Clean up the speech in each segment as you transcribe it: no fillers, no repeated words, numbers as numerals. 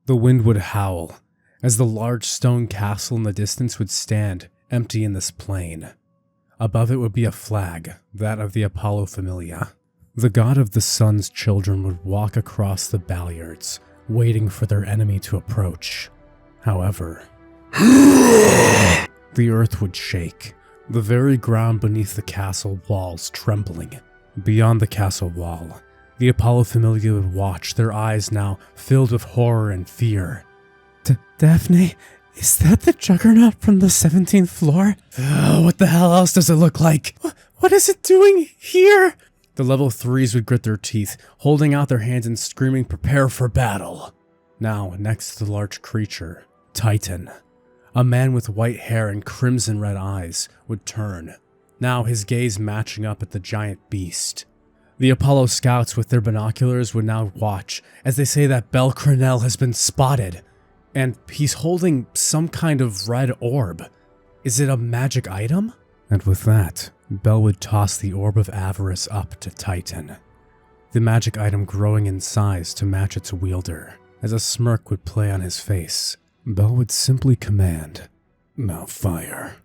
The wind would howl, as the large stone castle in the distance would stand empty in this plain. Above it would be a flag, that of the Apollo Familia. The god of the sun's children would walk across the balliards, waiting for their enemy to approach. However, the earth would shake, the very ground beneath the castle walls trembling. Beyond the castle wall, the Apollo Familia would watch, their eyes now filled with horror and fear. Daphne, is that the juggernaut from the 17th floor? What the hell else does it look like? What is it doing here? The level 3s would grit their teeth, holding out their hands and screaming, "Prepare for battle." Now, next to the large creature, Titan, a man with white hair and crimson red eyes, would turn, now his gaze matching up at the giant beast. The Apollo scouts with their binoculars would now watch as they say that Bell Cranel has been spotted, and he's holding some kind of red orb. Is it a magic item? And with that, Bell would toss the Orb of Avarice up to Titan, the magic item growing in size to match its wielder. As a smirk would play on his face, Bell would simply command, "Now fire."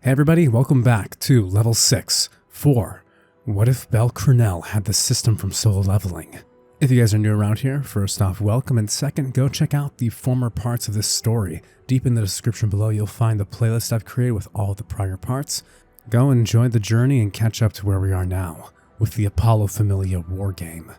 Hey everybody, welcome back to Level 6, 4. What if Bell Cranel had the system from Solo Leveling? If you guys are new around here, first off, welcome, and second, go check out the former parts of this story. Deep in the description below, you'll find the playlist I've created with all of the prior parts. Go enjoy the journey and catch up to where we are now, with the Apollo Familia war game.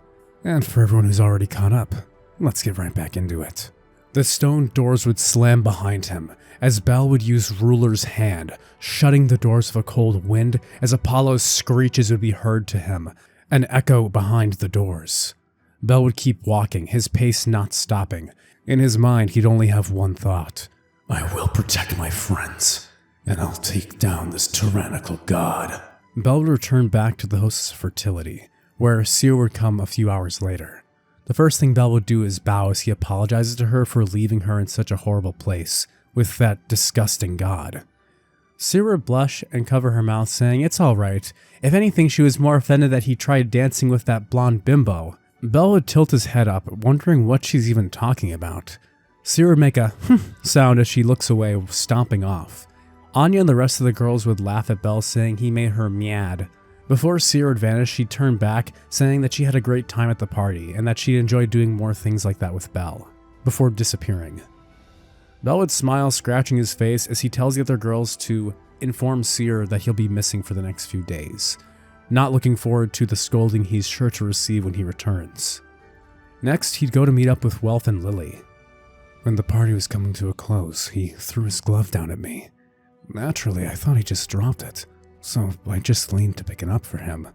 And for everyone who's already caught up, let's get right back into it. The stone doors would slam behind him, as Bell would use Ruler's hand, shutting the doors of a cold wind as Apollo's screeches would be heard to him, an echo behind the doors. Bell would keep walking, his pace not stopping. In his mind, he'd only have one thought. "I will protect my friends, and I'll take down this tyrannical god." Bell would return back to the hostess of fertility, where Seer would come a few hours later. The first thing Bell would do is bow as he apologizes to her for leaving her in such a horrible place, with that disgusting god. Seer would blush and cover her mouth, saying it's alright. If anything, she was more offended that he tried dancing with that blonde bimbo. Bell would tilt his head up, wondering what she's even talking about. Seer would make a sound as she looks away, stomping off. Anya and the rest of the girls would laugh at Bell, saying he made her mad. Before Seer would vanish, she turned back, saying that she had a great time at the party, and that she enjoyed doing more things like that with Bell, before disappearing. Bell would smile, scratching his face, as he tells the other girls to inform Seer that he'll be missing for the next few days, not looking forward to the scolding he's sure to receive when he returns. Next, he'd go to meet up with Welf and Lily. When the party was coming to a close, he threw his glove down at me. Naturally, I thought he just dropped it, so I just leaned to pick it up for him,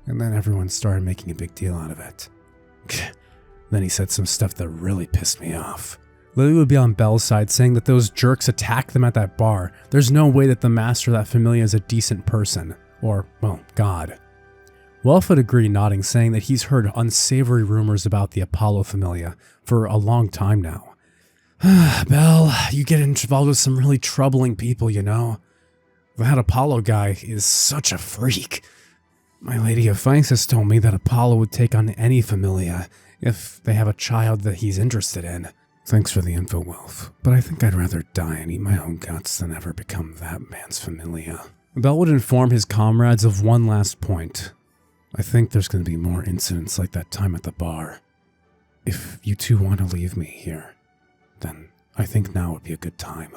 and then everyone started making a big deal out of it. Then he said some stuff that really pissed me off. Lily would be on Bell's side, saying that those jerks attacked them at that bar. There's no way that the master of that Familia is a decent person, or, well, god. Welf would agree, nodding, saying that he's heard unsavory rumors about the Apollo Familia for a long time now. Bell, you get involved with some really troubling people, you know. That Apollo guy is such a freak. My Lady of Vices told me that Apollo would take on any Familia if they have a child that he's interested in. Thanks for the info, Welf, but I think I'd rather die and eat my own guts than ever become that man's Familia. Bell would inform his comrades of one last point. I think there's going to be more incidents like that time at the bar. If you two want to leave me here, then I think now would be a good time.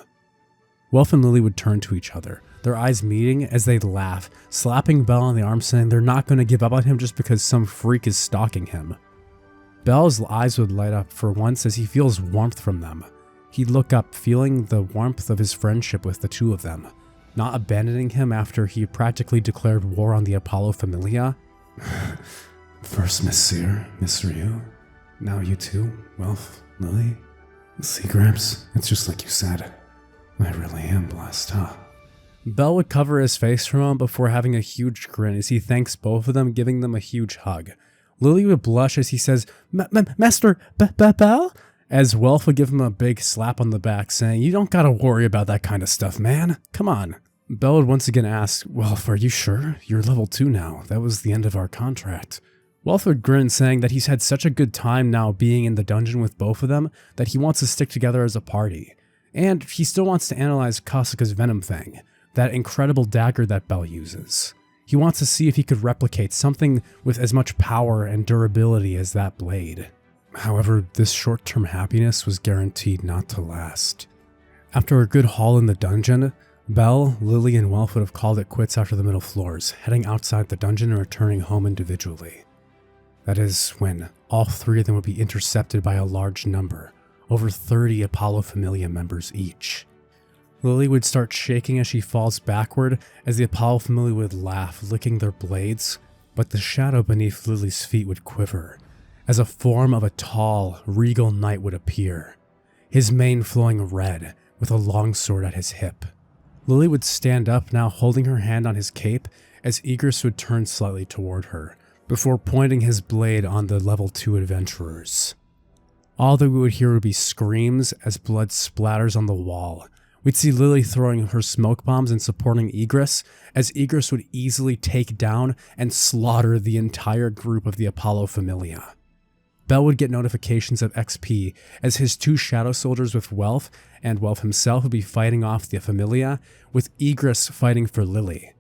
Welf and Lily would turn to each other, their eyes meeting as they'd laugh, slapping Bell on the arm, saying they're not going to give up on him just because some freak is stalking him. Bell's eyes would light up for once as he feels warmth from them. He'd look up, feeling the warmth of his friendship with the two of them, not abandoning him after he practically declared war on the Apollo Familia. First Miss Seer, Miss Ryu, now you two, Welf, Lily. See, Gramps, it's just like you said. I really am blessed, huh? Bell would cover his face from him before having a huge grin as he thanks both of them, giving them a huge hug. Lily would blush as he says, Master Bell? As Welf would give him a big slap on the back, saying, you don't gotta worry about that kind of stuff, man. Come on. Bell would once again ask, Welf, are you sure? You're level 2 now. That was the end of our contract. Wealth would grin, saying that he's had such a good time now being in the dungeon with both of them that he wants to stick together as a party. And he still wants to analyze Kasuka's Venom Fang, that incredible dagger that Bell uses. He wants to see if he could replicate something with as much power and durability as that blade. However, this short-term happiness was guaranteed not to last. After a good haul in the dungeon, Bell, Lily, and Wealth would have called it quits after the middle floors, heading outside the dungeon and returning home individually. That is when all three of them would be intercepted by a large number, over 30 Apollo Familia members each. Lily would start shaking as she falls backward, as the Apollo Familia would laugh, licking their blades, but the shadow beneath Lily's feet would quiver, as a form of a tall, regal knight would appear, his mane flowing red, with a longsword at his hip. Lily would stand up, now holding her hand on his cape, as Igris would turn slightly toward her, before pointing his blade on the level 2 adventurers. All that we would hear would be screams as blood splatters on the wall. We'd see Lily throwing her smoke bombs and supporting Igris, as Igris would easily take down and slaughter the entire group of the Apollo Familia. Bell would get notifications of XP as his 2 shadow soldiers with Wealth and Wealth himself would be fighting off the Familia, with Igris fighting for Lily.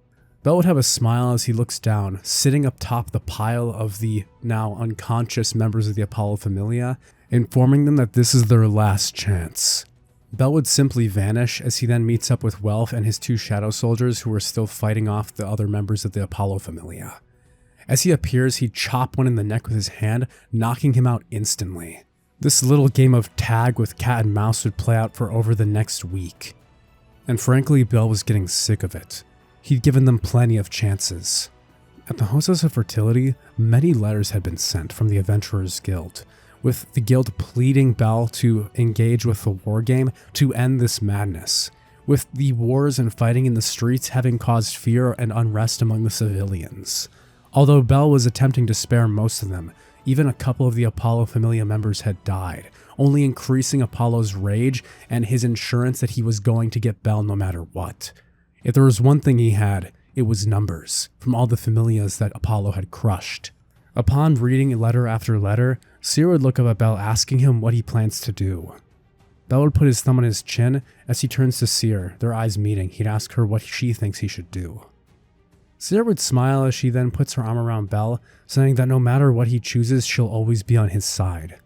Bell would have a smile as he looks down, sitting up top the pile of the now unconscious members of the Apollo Familia, informing them that this is their last chance. Bell would simply vanish as he then meets up with Wealth and his 2 shadow soldiers who are still fighting off the other members of the Apollo Familia. As he appears, he'd chop one in the neck with his hand, knocking him out instantly. This little game of tag with cat and mouse would play out for over the next week. And frankly, Bell was getting sick of it. He'd given them plenty of chances. At the Hostess of Fertility, many letters had been sent from the Adventurers Guild, with the guild pleading Bell to engage with the war game to end this madness, with the wars and fighting in the streets having caused fear and unrest among the civilians. Although Bell was attempting to spare most of them, even a couple of the Apollo Familia members had died, only increasing Apollo's rage and his assurance that he was going to get Bell no matter what. If there was one thing he had, it was numbers, from all the Familias that Apollo had crushed. Upon reading letter after letter, Seer would look up at Bell asking him what he plans to do. Bell would put his thumb on his chin as he turns to Seer, their eyes meeting. He'd ask her what she thinks he should do. Seer would smile as she then puts her arm around Bell, saying that no matter what he chooses, she'll always be on his side.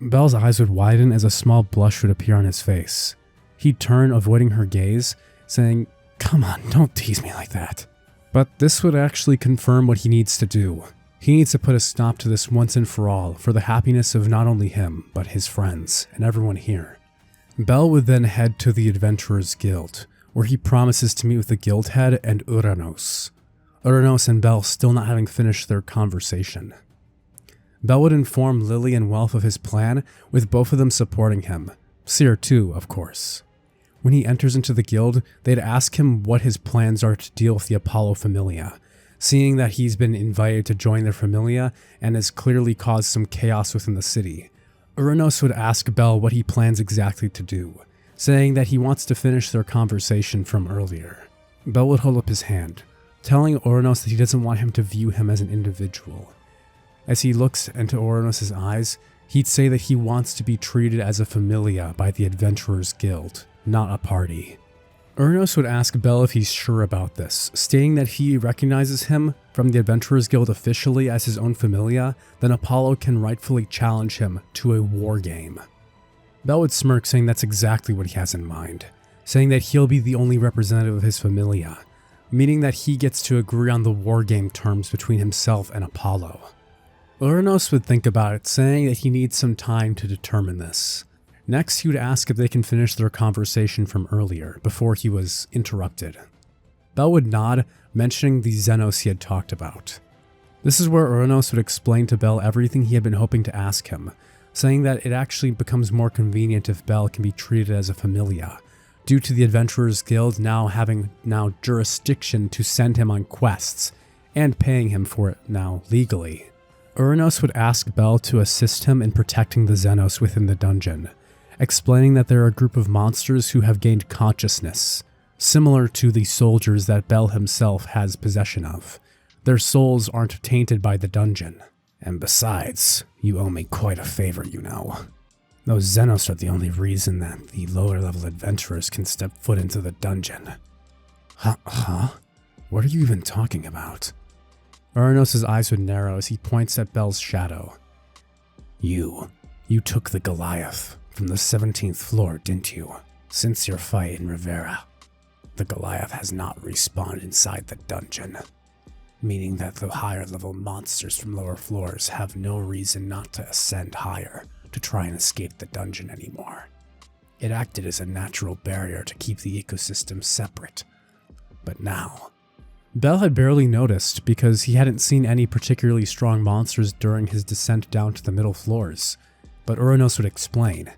Bell's eyes would widen as a small blush would appear on his face. He'd turn, avoiding her gaze, saying, "Come on, don't tease me like that." But this would actually confirm what he needs to do. He needs to put a stop to this once and for all, for the happiness of not only him, but his friends, and everyone here. Bell would then head to the Adventurers Guild, where he promises to meet with the guild head and Uranos. Uranos and Bell still not having finished their conversation. Bell would inform Lily and Wealth of his plan, with both of them supporting him. Seer too, of course. When he enters into the guild, they'd ask him what his plans are to deal with the Apollo Familia, seeing that he's been invited to join their Familia and has clearly caused some chaos within the city. Uranos would ask Bell what he plans exactly to do, saying that he wants to finish their conversation from earlier. Bell would hold up his hand, telling Uranos that he doesn't want him to view him as an individual. As he looks into Uranos' eyes, he'd say that he wants to be treated as a Familia by the Adventurers Guild, not a party. Uranos would ask Bell if he's sure about this, stating that if he recognizes him from the Adventurers Guild officially as his own Familia, then Apollo can rightfully challenge him to a war game. Bell would smirk, saying that's exactly what he has in mind, saying that he'll be the only representative of his Familia, meaning that he gets to agree on the war game terms between himself and Apollo. Uranos would think about it, saying that he needs some time to determine this. Next, he would ask if they can finish their conversation from earlier, before he was interrupted. Bell would nod, mentioning the Xenos he had talked about. This is where Uranos would explain to Bell everything he had been hoping to ask him, saying that it actually becomes more convenient if Bell can be treated as a Familia, due to the Adventurers Guild now having jurisdiction to send him on quests, and paying him for it now legally. Uranos would ask Bell to assist him in protecting the Xenos within the dungeon, explaining that they're a group of monsters who have gained consciousness, similar to the soldiers that Bell himself has possession of. Their souls aren't tainted by the dungeon. And besides, you owe me quite a favor, you know. Those Xenos are the only reason that the lower-level adventurers can step foot into the dungeon. Huh? What are you even talking about? Uranos' eyes would narrow as he points at Bell's shadow. You took the Goliath from the 17th floor, didn't you? Since your fight in Rivera, the Goliath has not respawned inside the dungeon, meaning that the higher-level monsters from lower floors have no reason not to ascend higher to try and escape the dungeon anymore. It acted as a natural barrier to keep the ecosystem separate. But now, Bell had barely noticed because he hadn't seen any particularly strong monsters during his descent down to the middle floors. But Uranos would explain.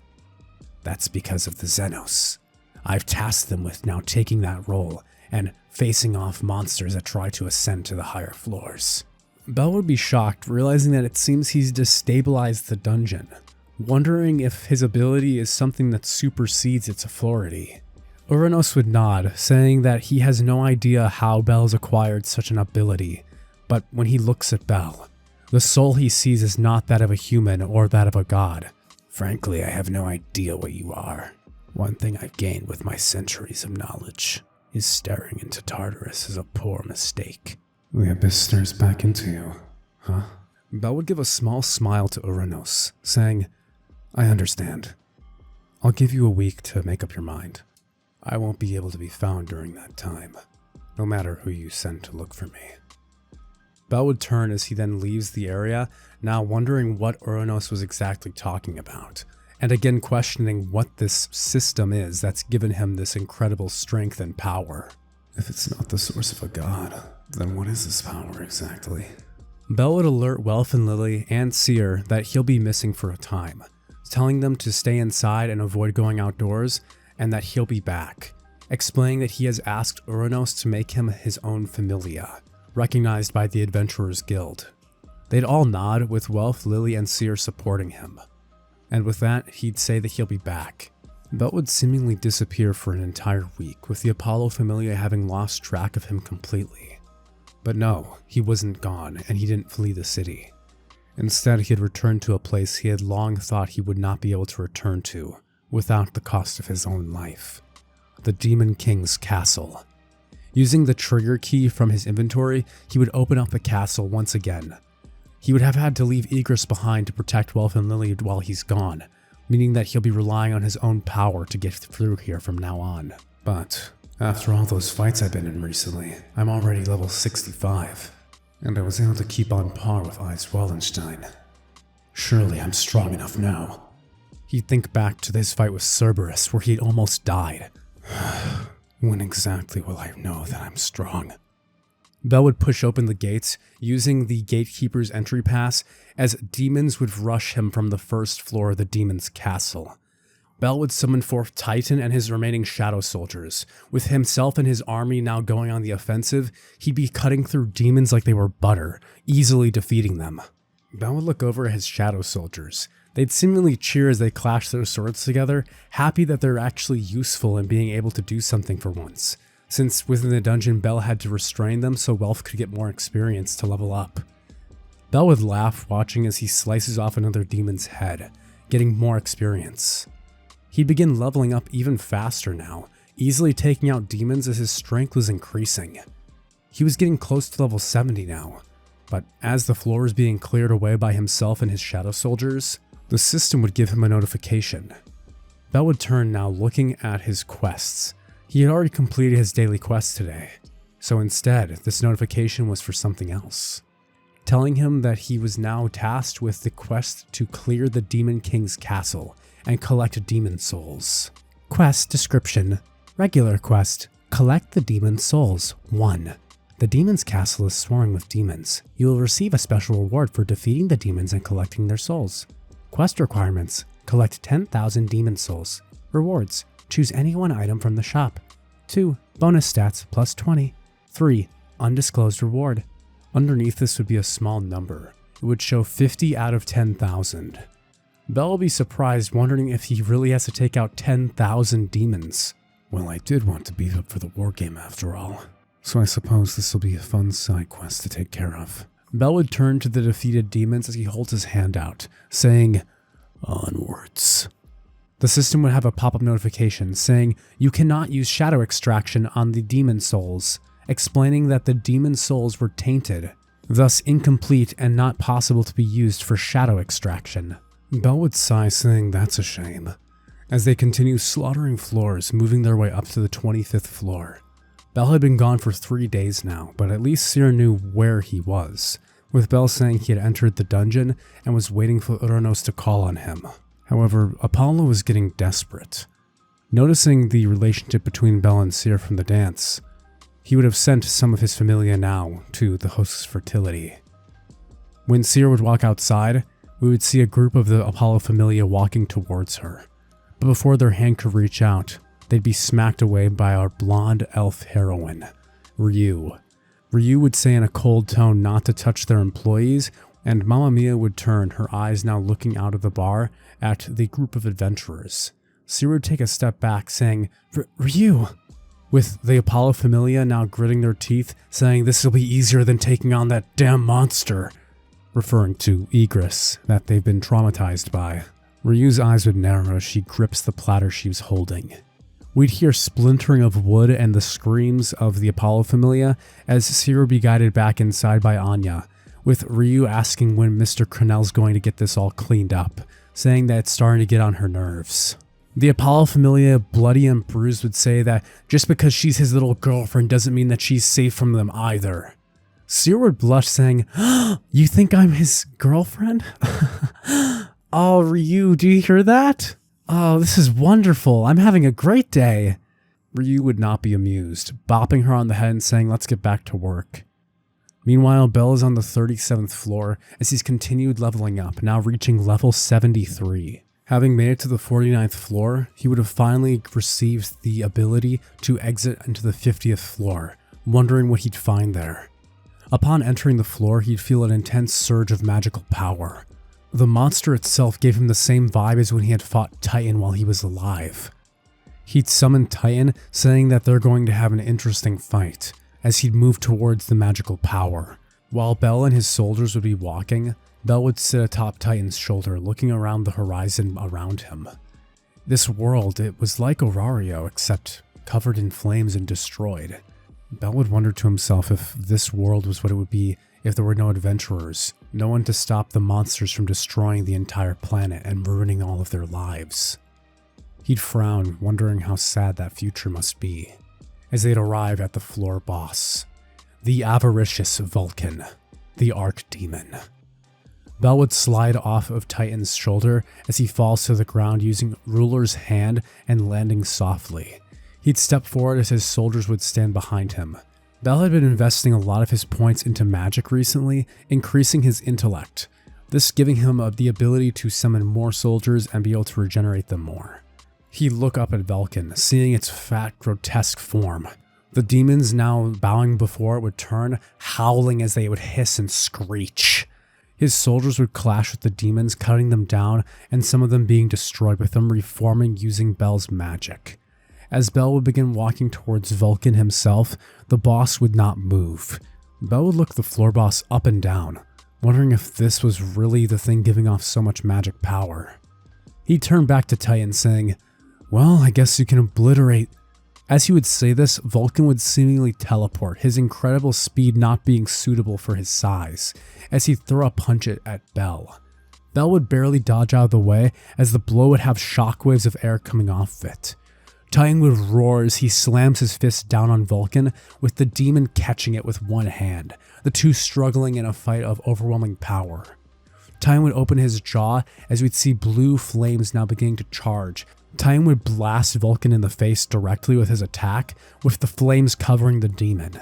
That's because of the Xenos. I've tasked them with now taking that role and facing off monsters that try to ascend to the higher floors. Bell would be shocked, realizing that it seems he's destabilized the dungeon, wondering if his ability is something that supersedes its authority. Uranos would nod, saying that he has no idea how Bell's acquired such an ability, but when he looks at Bell, the soul he sees is not that of a human or that of a god. Frankly, I have no idea what you are. One thing I've gained with my centuries of knowledge is staring into Tartarus is a poor mistake. The abyss stares back into you, huh? Bell would give a small smile to Uranos, saying, I understand. I'll give you a week to make up your mind. I won't be able to be found during that time, no matter who you send to look for me. Bell would turn as he then leaves the area, now wondering what Uranos was exactly talking about, and again questioning what this system is that's given him this incredible strength and power. If it's not the source of a god, then what is this power exactly? Bell would alert Welf and Lily and Seer that he'll be missing for a time, telling them to stay inside and avoid going outdoors, and that he'll be back, explaining that he has asked Uranos to make him his own familia, recognized by the Adventurers Guild. They'd all nod, with Welf, Lily, and Seer supporting him. And with that, he'd say that he'll be back. Bell would seemingly disappear for an entire week, with the Apollo Familia having lost track of him completely. But no, he wasn't gone, and he didn't flee the city. Instead, he had returned to a place he had long thought he would not be able to return to, without the cost of his own life. The Demon King's castle. Using the trigger key from his inventory, he would open up the castle once again. He would have had to leave Egress behind to protect Welf and Lily while he's gone, meaning that he'll be relying on his own power to get through here from now on. But after all those fights I've been in recently, I'm already level 65, and I was able to keep on par with Ice Wallenstein. Surely I'm strong enough now. He'd think back to his fight with Cerberus, where he'd almost died. When exactly will I know that I'm strong? Bell would push open the gates, using the gatekeeper's entry pass, as demons would rush him from the first floor of the demon's castle. Bell would summon forth Titan and his remaining shadow soldiers. With himself and his army now going on the offensive, he'd be cutting through demons like they were butter, easily defeating them. Bell would look over at his shadow soldiers. They'd seemingly cheer as they clashed their swords together, happy that they're actually useful in being able to do something for once, since within the dungeon Bell had to restrain them so Welf could get more experience to level up. Bell would laugh watching as he slices off another demon's head, getting more experience. He'd begin leveling up even faster now, easily taking out demons as his strength was increasing. He was getting close to level 70 now, but as the floor was being cleared away by himself and his shadow soldiers, the system would give him a notification. Bell would turn now, looking at his quests. He had already completed his daily quest today, so instead, this notification was for something else, telling him that he was now tasked with the quest to clear the Demon King's castle and collect demon souls. Quest description: regular quest, collect the demon souls. 1. The demon's castle is swarming with demons. You will receive a special reward for defeating the demons and collecting their souls. Quest requirements: collect 10,000 demon souls. Rewards: choose any one item from the shop. 2. Bonus stats plus 20. 3. Undisclosed reward. Underneath this would be a small number. It would show 50 out of 10,000. Bell will be surprised, wondering if he really has to take out 10,000 demons. Well, I did want to beat up for the wargame after all, so I suppose this will be a fun side quest to take care of. Bell would turn to the defeated demons as he holds his hand out, saying, "Onwards." The system would have a pop-up notification saying, "You cannot use shadow extraction on the demon souls," explaining that the demon souls were tainted, thus incomplete and not possible to be used for shadow extraction. Bell would sigh, saying that's a shame, as they continue slaughtering floors, moving their way up to the 25th floor. Bell had been gone for 3 days now, but at least Seer knew where he was, with Bell saying he had entered the dungeon and was waiting for Uranos to call on him. However, Apollo was getting desperate. Noticing the relationship between Bell and Seer from the dance, he would have sent some of his familia now to the host's fertility. When Seer would walk outside, we would see a group of the Apollo familia walking towards her. But before their hand could reach out, they'd be smacked away by our blonde elf heroine, Ryu. Ryu would say in a cold tone not to touch their employees, and Mamma Mia would turn, her eyes now looking out of the bar at the group of adventurers. Seer would take a step back, saying, "Ryu," with the Apollo familia now gritting their teeth, saying this will be easier than taking on that damn monster, referring to Egress that they've been traumatized by. Ryu's eyes would narrow as she grips the platter she was holding. We'd hear splintering of wood and the screams of the Apollo familia as Seer would be guided back inside by Anya, with Ryu asking when Mr. Cranel's going to get this all cleaned up, saying that it's starting to get on her nerves. The Apollo familia, bloody and bruised, would say that just because she's his little girlfriend doesn't mean that she's safe from them either. Seer would blush, saying, "You think I'm his girlfriend?" "Oh, Ryu, do you hear that? Oh, this is wonderful. I'm having a great day." Ryu would not be amused, bopping her on the head and saying, "Let's get back to work." Meanwhile, Bell is on the 37th floor as he's continued leveling up, now reaching level 73. Having made it to the 49th floor, he would have finally received the ability to exit into the 50th floor, wondering what he'd find there. Upon entering the floor, he'd feel an intense surge of magical power. The monster itself gave him the same vibe as when he had fought Titan while he was alive. He'd summoned Titan, saying that they're going to have an interesting fight, as he'd move towards the magical power. While Bell and his soldiers would be walking, Bell would sit atop Titan's shoulder, looking around the horizon around him. This world, it was like Orario, except covered in flames and destroyed. Bell would wonder to himself if this world was what it would be if there were no adventurers, no one to stop the monsters from destroying the entire planet and ruining all of their lives. He'd frown, wondering how sad that future must be, as they'd arrive at the floor boss, the avaricious Vulcan, the Archdemon. Bell would slide off of Titan's shoulder as he falls to the ground using Ruler's hand and landing softly. He'd step forward as his soldiers would stand behind him. Bell had been investing a lot of his points into magic recently, increasing his intellect, this giving him the ability to summon more soldiers and be able to regenerate them more. He'd look up at Vulcan, seeing its fat, grotesque form. The demons now bowing before it would turn, howling as they would hiss and screech. His soldiers would clash with the demons, cutting them down, and some of them being destroyed, with them reforming using Bell's magic. As Bell would begin walking towards Vulcan himself, the boss would not move. Bell would look the floor boss up and down, wondering if this was really the thing giving off so much magic power. He turned back to Titan, saying, "Well, I guess you can obliterate." As he would say this, Vulcan would seemingly teleport, his incredible speed not being suitable for his size, as he'd throw a punch at Bell. Bell would barely dodge out of the way, as the blow would have shockwaves of air coming off it. Titan would roar as he slams his fist down on Vulcan, with the demon catching it with one hand, the two struggling in a fight of overwhelming power. Titan would open his jaw as we'd see blue flames now beginning to charge. Titan would blast Vulcan in the face directly with his attack, with the flames covering the demon.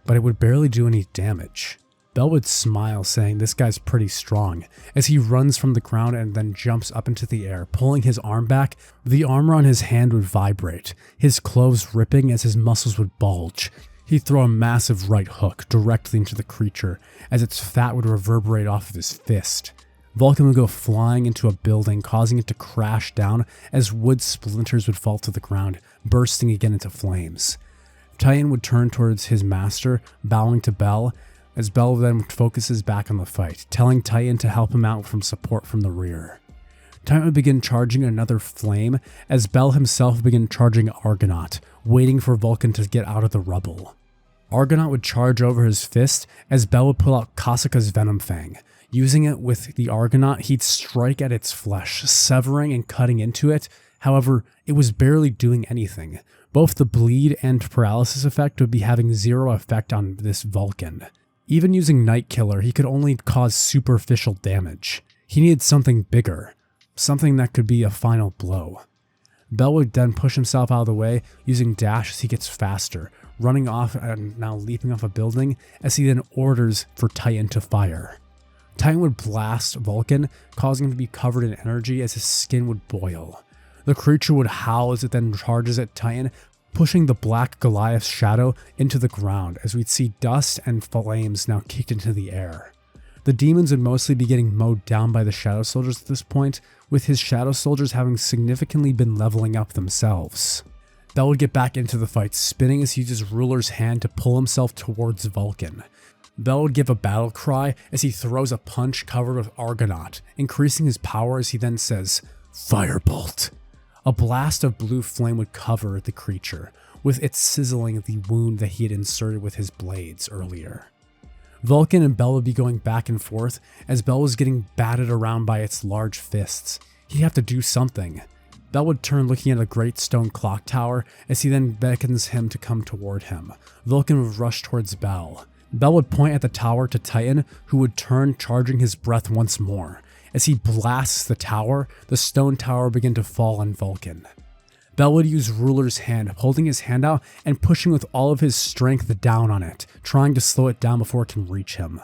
But it would barely do any damage. Bell would smile, saying this guy's pretty strong, as he runs from the ground and then jumps up into the air, pulling his arm back. The armor on his hand would vibrate, his clothes ripping as his muscles would bulge. He'd throw a massive right hook directly into the creature, as its fat would reverberate off of his fist. Vulcan would go flying into a building, causing it to crash down as wood splinters would fall to the ground, bursting again into flames. Titan would turn towards his master, bowing to Bell, as Bell then focuses back on the fight, telling Titan to help him out from support from the rear. Titan would begin charging another flame as Bell himself began charging Argonaut, waiting for Vulcan to get out of the rubble. Argonaut would charge over his fist as Bell would pull out Kasuka's Venom Fang. Using it with the Argonaut, he'd strike at its flesh, severing and cutting into it. However, it was barely doing anything. Both the bleed and paralysis effect would be having zero effect on this Vulcan. Even using Night Killer, he could only cause superficial damage. He needed something bigger, something that could be a final blow. Bell would then push himself out of the way, using dash as he gets faster, running off and now leaping off a building as he then orders for Titan to fire. Titan would blast Vulcan, causing him to be covered in energy as his skin would boil. The creature would howl as it then charges at Titan, pushing the black Goliath's shadow into the ground as we'd see dust and flames now kicked into the air. The demons would mostly be getting mowed down by the Shadow Soldiers at this point, with his Shadow Soldiers having significantly been leveling up themselves. Bell would get back into the fight, spinning as he uses Ruler's hand to pull himself towards Vulcan. Bell would give a battle cry as he throws a punch covered with Argonaut, increasing his power as he then says, "Firebolt." A blast of blue flame would cover the creature, with it sizzling the wound that he had inserted with his blades earlier. Vulcan and Bell would be going back and forth as Bell was getting batted around by its large fists. He'd have to do something. Bell would turn looking at a great stone clock tower as he then beckons him to come toward him. Vulcan would rush towards Bell. Bell would point at the tower to Titan, who would turn, charging his breath once more. As he blasts the tower, the stone tower would begin to fall on Vulcan. Bell would use Ruler's hand, holding his hand out and pushing with all of his strength down on it, trying to slow it down before it can reach him.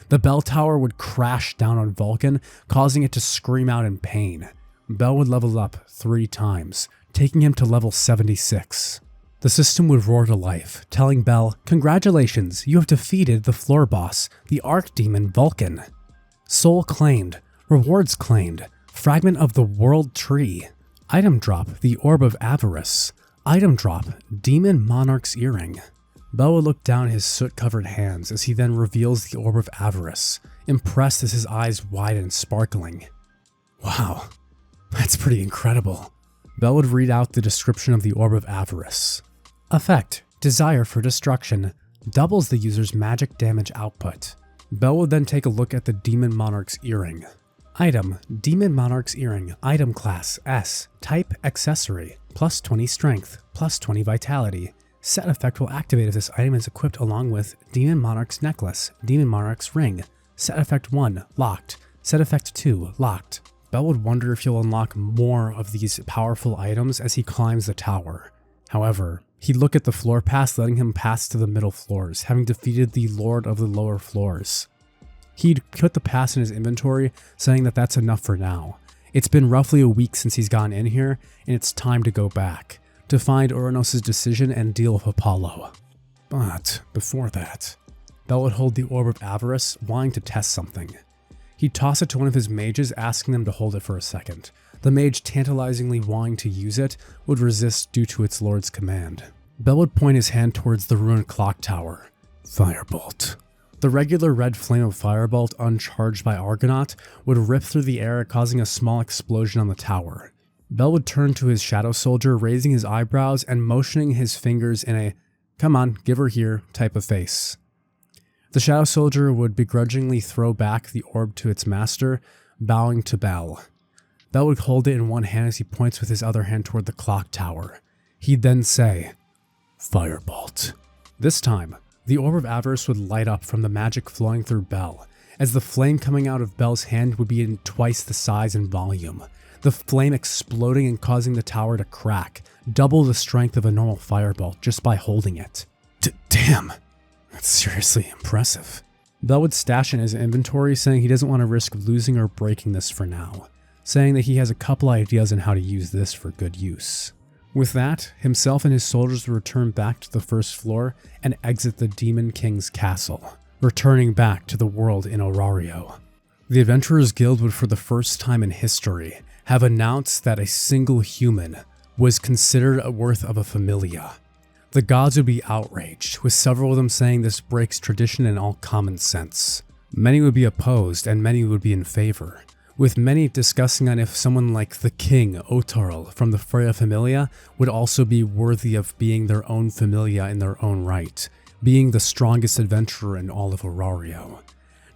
The bell tower would crash down on Vulcan, causing it to scream out in pain. Bell would level up 3 times, taking him to level 76. The system would roar to life, telling Bell, "Congratulations, you have defeated the floor boss, the Archdemon Vulcan. Soul claimed, rewards claimed, fragment of the world tree. Item drop, the Orb of Avarice. Item drop, Demon Monarch's Earring." Bell would look down his soot-covered hands as he then reveals the Orb of Avarice, impressed as his eyes widen, sparkling. "Wow, that's pretty incredible." Bell would read out the description of the Orb of Avarice. Effect, Desire for Destruction, doubles the user's magic damage output. Bell would then take a look at the Demon Monarch's Earring. Item, Demon Monarch's Earring, Item Class, S, Type, Accessory, plus 20 Strength, plus 20 Vitality. Set effect will activate if this item is equipped along with Demon Monarch's Necklace, Demon Monarch's Ring. Set effect 1, Locked. Set effect 2, Locked. Bell would wonder if he'll unlock more of these powerful items as he climbs the tower. However, he'd look at the floor pass, letting him pass to the middle floors, having defeated the Lord of the lower floors. He'd put the pass in his inventory, saying that that's enough for now. It's been roughly a week since he's gotten in here, and it's time to go back, to find Uranos' decision and deal with Apollo. But before that, Bell would hold the Orb of Avarice, wanting to test something. He'd toss it to one of his mages, asking them to hold it for a second. The mage, tantalizingly wanting to use it, would resist due to its lord's command. Bell would point his hand towards the ruined clock tower. Firebolt. The regular red flame of Firebolt, uncharged by Argonaut, would rip through the air, causing a small explosion on the tower. Bell would turn to his Shadow Soldier, raising his eyebrows and motioning his fingers in a "come on, give her here" type of face. The Shadow Soldier would begrudgingly throw back the orb to its master, bowing to Bell. Bell would hold it in one hand as he points with his other hand toward the clock tower. He'd then say, "Firebolt." This time, the Orb of Avarice would light up from the magic flowing through Bell, as the flame coming out of Bell's hand would be in twice the size and volume, the flame exploding and causing the tower to crack, double the strength of a normal firebolt just by holding it. Damn, that's seriously impressive. Bell would stash in his inventory, saying he doesn't want to risk losing or breaking this for now, saying that he has a couple ideas on how to use this for good use. With that, himself and his soldiers would return back to the first floor and exit the Demon King's castle, returning back to the world in Orario. The Adventurers Guild would, for the first time in history, have announced that a single human was considered a worth of a familia. The gods would be outraged, with several of them saying this breaks tradition and all common sense. Many would be opposed and many would be in favor, with many discussing on if someone like the king, Otarl, from the Freya Familia would also be worthy of being their own Familia in their own right, being the strongest adventurer in all of Aurario.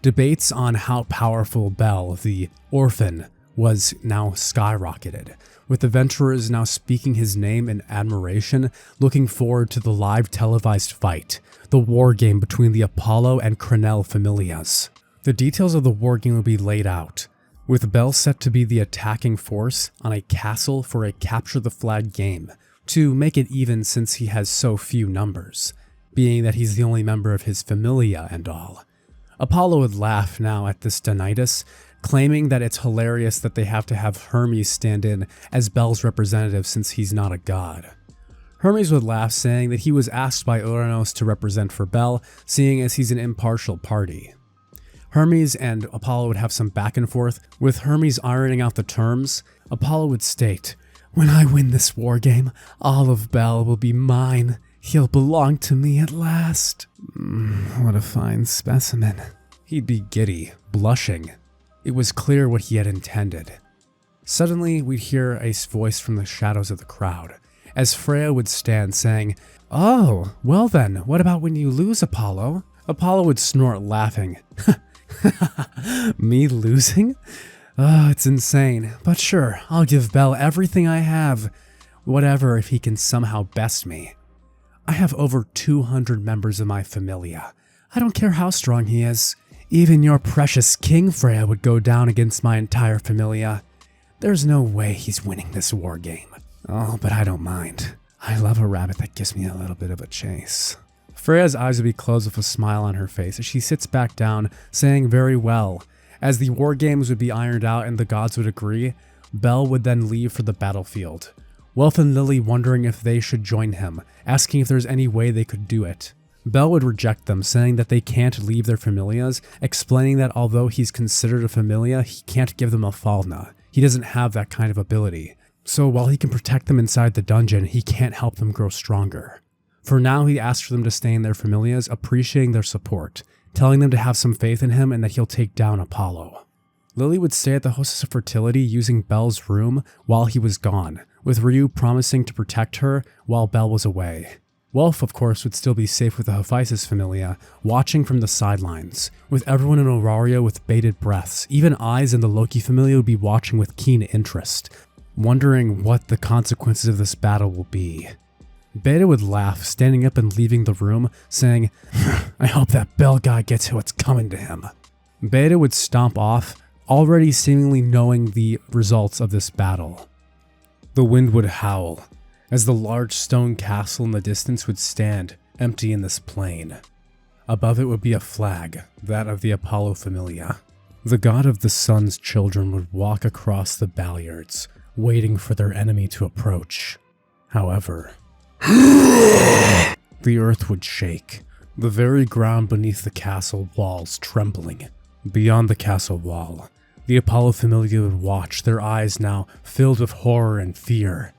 Debates on how powerful Bell, the orphan, was now skyrocketed, with adventurers now speaking his name in admiration, looking forward to the live televised fight, the war game between the Apollo and Cranel Familias. The details of the war game will be laid out, with Bell set to be the attacking force on a castle for a capture the flag game, to make it even since he has so few numbers, being that he's the only member of his Familia and all. Apollo would laugh now at this Donitis, claiming that it's hilarious that they have to have Hermes stand in as Bell's representative since he's not a god. Hermes would laugh, saying that he was asked by Uranos to represent for Bell, seeing as he's an impartial party. Hermes and Apollo would have some back and forth, with Hermes ironing out the terms. Apollo would state, "When I win this war game, all of Bell will be mine. He'll belong to me at last." What a fine specimen. He'd be giddy, blushing. It was clear what he had intended. Suddenly, we'd hear a voice from the shadows of the crowd, as Freya would stand saying, "Oh, well then, what about when you lose, Apollo?" Apollo would snort, laughing. Me losing? Oh, it's insane. But sure, I'll give Bell everything I have. Whatever if he can somehow best me. I have over 200 members of my Familia. I don't care how strong he is. Even your precious King Freya would go down against my entire Familia. There's no way he's winning this war game. Oh, but I don't mind. I love a rabbit that gives me a little bit of a chase. Freya's eyes would be closed with a smile on her face as she sits back down, saying very well. As the war games would be ironed out and the gods would agree, Bell would then leave for the battlefield. Welf and Lily wondering if they should join him, asking if there's any way they could do it. Bell would reject them, saying that they can't leave their Familias, explaining that although he's considered a Familia, he can't give them a Falna. He doesn't have that kind of ability. So while he can protect them inside the dungeon, he can't help them grow stronger. For now, he asked for them to stay in their Familias, appreciating their support, telling them to have some faith in him and that he'll take down Apollo. Lily would stay at the Hostess of Fertility using Bell's room while he was gone, with Ryu promising to protect her while Bell was away. Welf, of course, would still be safe with the Hephaestus Familia, watching from the sidelines, with everyone in Aurario with bated breaths. Even Eyes and the Loki Familia would be watching with keen interest, wondering what the consequences of this battle will be. Beta would laugh, standing up and leaving the room, saying, "I hope that Bell guy gets what's coming to him." Beta would stomp off, already seemingly knowing the results of this battle. The wind would howl, as the large stone castle in the distance would stand, empty in this plain. Above it would be a flag, that of the Apollo Familia. The god of the sun's children would walk across the balliards, waiting for their enemy to approach. However, the earth would shake, the very ground beneath the castle walls trembling. Beyond the castle wall, the Apollo Familia would watch, their eyes now filled with horror and fear.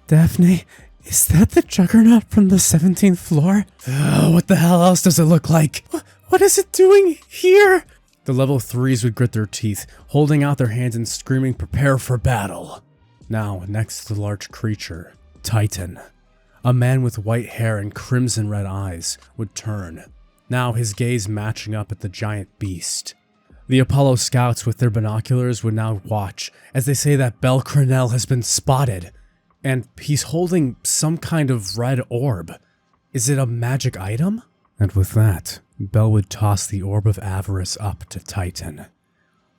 Daphne, is that the juggernaut from the 17th floor? What the hell else does it look like? What is it doing here? The level 3s would grit their teeth, holding out their hands and screaming, "Prepare for battle." Now, next to the large creature, Titan, a man with white hair and crimson red eyes, would turn, now his gaze matching up at the giant beast. The Apollo scouts with their binoculars would now watch as they say that Bell Cranel has been spotted, and he's holding some kind of red orb. Is it a magic item? And with that, Bell would toss the Orb of Avarice up to Titan,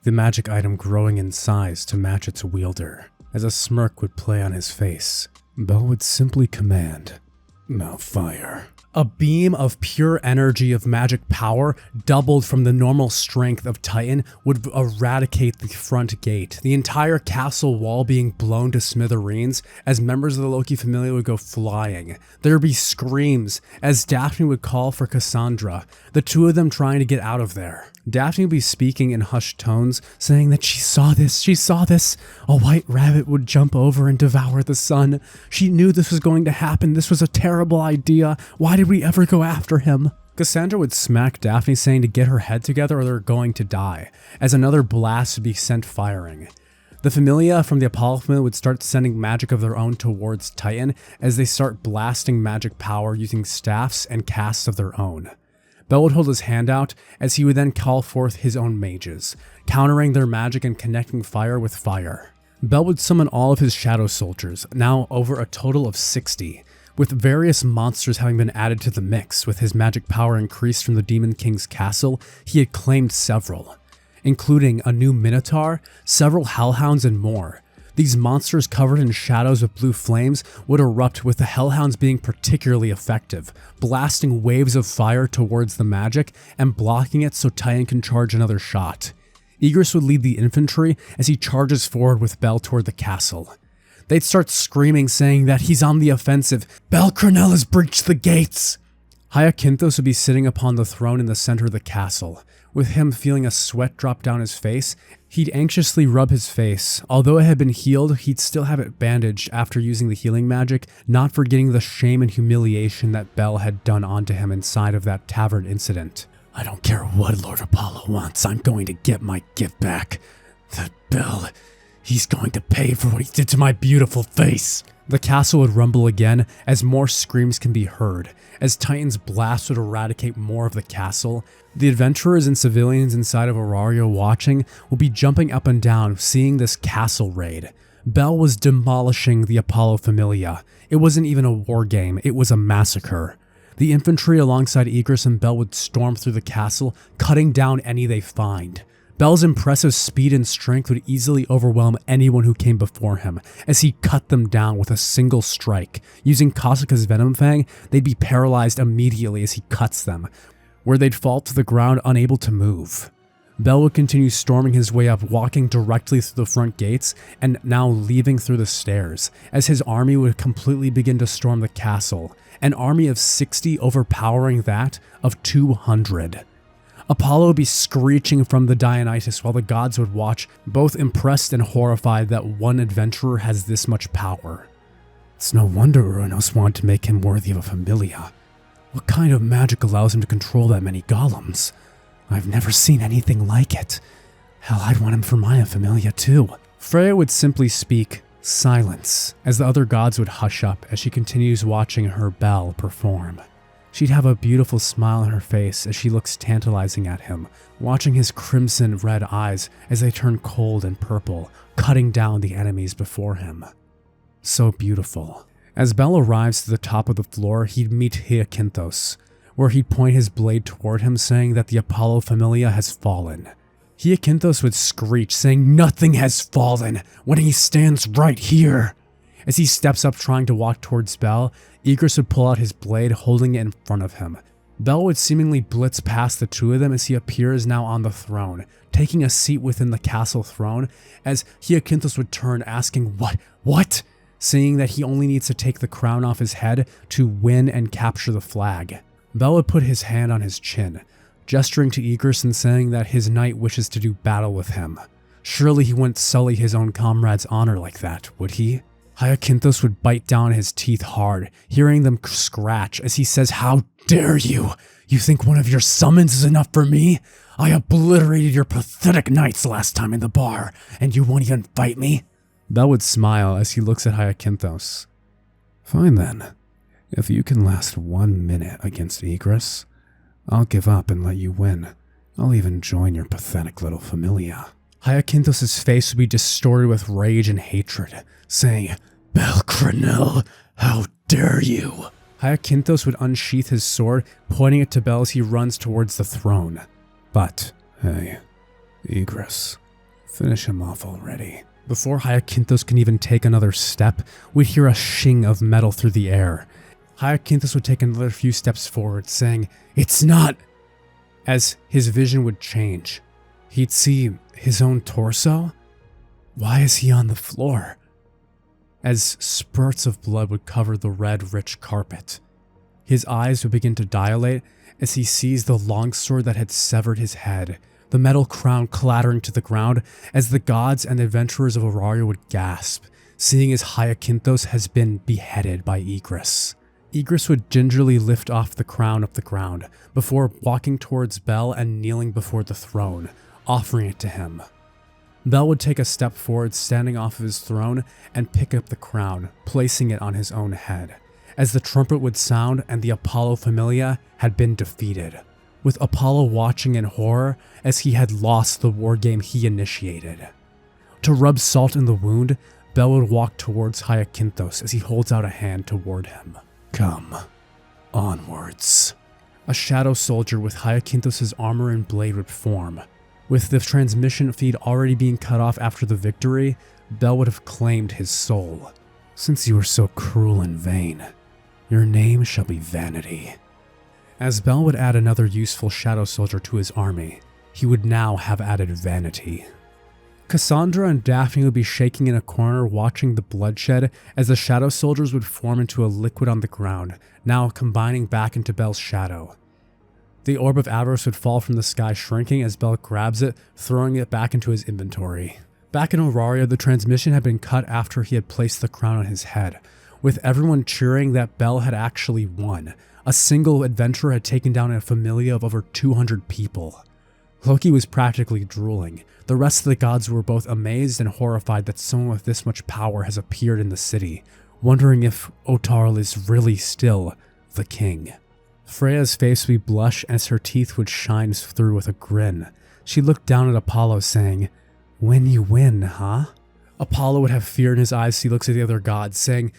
the magic item growing in size to match its wielder. As a smirk would play on his face, Bell would simply command, "Now fire." A beam of pure energy of magic power, doubled from the normal strength of Titan, would eradicate the front gate, the entire castle wall being blown to smithereens as members of the Loki Familia would go flying. There would be screams as Daphne would call for Cassandra, the two of them trying to get out of there. Daphne would be speaking in hushed tones, saying that she saw this. A white rabbit would jump over and devour the sun. She knew this was going to happen. This was a terrible idea. Why did we ever go after him? Cassandra would smack Daphne, saying to get her head together or they're going to die, as another blast would be sent firing. The Familia from the Apollo Familia would start sending magic of their own towards Titan as they start blasting magic power using staffs and casts of their own. Bell would hold his hand out as he would then call forth his own mages, countering their magic and connecting fire with fire. Bell would summon all of his shadow soldiers, now over a total of 60, with various monsters having been added to the mix. With his magic power increased from the Demon King's castle, he had claimed several, including a new Minotaur, several Hellhounds, and more. These monsters covered in shadows of blue flames would erupt, with the Hellhounds being particularly effective, blasting waves of fire towards the magic and blocking it so Titan can charge another shot. Ygritte would lead the infantry as he charges forward with Bell toward the castle. They'd start screaming, saying that he's on the offensive. Bell Cranel has breached the gates! Hyacinthos would be sitting upon the throne in the center of the castle. With him feeling a sweat drop down his face, he'd anxiously rub his face. Although it had been healed, he'd still have it bandaged after using the healing magic, not forgetting the shame and humiliation that Bell had done onto him inside of that tavern incident. I don't care what Lord Apollo wants, I'm going to get my gift back. That Bell, he's going to pay for what he did to my beautiful face. The castle would rumble again as more screams can be heard. As Titan's blast would eradicate more of the castle, the adventurers and civilians inside of Auraria watching will be jumping up and down, seeing this castle raid. Bell was demolishing the Apollo Familia. It wasn't even a war game, it was a massacre. The infantry alongside Ygritte and Bell would storm through the castle, cutting down any they find. Bell's impressive speed and strength would easily overwhelm anyone who came before him, as he cut them down with a single strike. Using Kasuka's Venom Fang, they'd be paralyzed immediately as he cuts them, where they'd fall to the ground unable to move. Bell would continue storming his way up, walking directly through the front gates, and now leaving through the stairs, as his army would completely begin to storm the castle, an army of 60 overpowering that of 200. Apollo would be screeching from the Dionysus while the gods would watch, both impressed and horrified that one adventurer has this much power. It's no wonder Uranos wanted to make him worthy of a Familia. What kind of magic allows him to control that many golems? I've never seen anything like it. Hell, I'd want him for my Familia too. Freya would simply speak silence, as the other gods would hush up as she continues watching her Bell perform. She'd have a beautiful smile on her face as she looks tantalizing at him, watching his crimson red eyes as they turn cold and purple, cutting down the enemies before him. So beautiful. As Bell arrives to the top of the floor, he'd meet Hyacinthos, where he'd point his blade toward him, saying that the Apollo Familia has fallen. Hyacinthos would screech, saying nothing has fallen when he stands right here. As he steps up trying to walk towards Bell, Ygritte would pull out his blade, holding it in front of him. Bell would seemingly blitz past the two of them as he appears now on the throne, taking a seat within the castle throne, as Hyacinthos would turn, asking, What? Saying that he only needs to take the crown off his head to win and capture the flag. Bell would put his hand on his chin, gesturing to Ygritte and saying that his knight wishes to do battle with him. Surely he wouldn't sully his own comrade's honor like that, would he? Hyacinthos would bite down his teeth hard, hearing them scratch as he says, How dare you? You think one of your summons is enough for me? I obliterated your pathetic knights last time in the bar, and you won't even fight me? Bell would smile as he looks at Hyacinthos. Fine then. If you can last 1 minute against Ygritte, I'll give up and let you win. I'll even join your pathetic little Familia. Hyacinthos' face would be distorted with rage and hatred, saying, Bell Cranel, how dare you? Hyacinthos would unsheath his sword, pointing it to Bell as he runs towards the throne. But, hey, Ygritte, finish him off already. Before Hyacinthos can even take another step, we'd hear a shing of metal through the air, Hyacinthus would take another few steps forward, saying, "It's not!" As his vision would change, he'd see his own torso. Why is he on the floor? As spurts of blood would cover the red, rich carpet, his eyes would begin to dilate as he sees the longsword that had severed his head, the metal crown clattering to the ground as the gods and adventurers of Auraria would gasp, seeing as Hyacinthus has been beheaded by Igris. Igris would gingerly lift off the crown up the ground before walking towards Bell and kneeling before the throne, offering it to him. Bell would take a step forward, standing off of his throne, and pick up the crown, placing it on his own head, as the trumpet would sound and the Apollo Familia had been defeated, with Apollo watching in horror as he had lost the war game he initiated. To rub salt in the wound, Bell would walk towards Hyacinthus as he holds out a hand toward him. "Come, onwards." A shadow soldier with Hyacinthus' armor and blade would form. With the transmission feed already being cut off after the victory, Bell would have claimed his soul. "Since you were so cruel and vain, your name shall be Vanity." As Bell would add another useful shadow soldier to his army, he would now have added Vanity. Cassandra and Daphne would be shaking in a corner watching the bloodshed as the shadow soldiers would form into a liquid on the ground, now combining back into Bell's shadow. The orb of avarice would fall from the sky, shrinking as Bell grabs it, throwing it back into his inventory. Back in Auraria, the transmission had been cut after he had placed the crown on his head, with everyone cheering that Bell had actually won. A single adventurer had taken down a familia of over 200 people. Loki was practically drooling. The rest of the gods were both amazed and horrified that someone with this much power has appeared in the city, wondering if Otarl is really still the king. Freya's face would blush as her teeth would shine through with a grin. She looked down at Apollo saying, "When you win, huh?" Apollo would have fear in his eyes as he looks at the other gods, saying,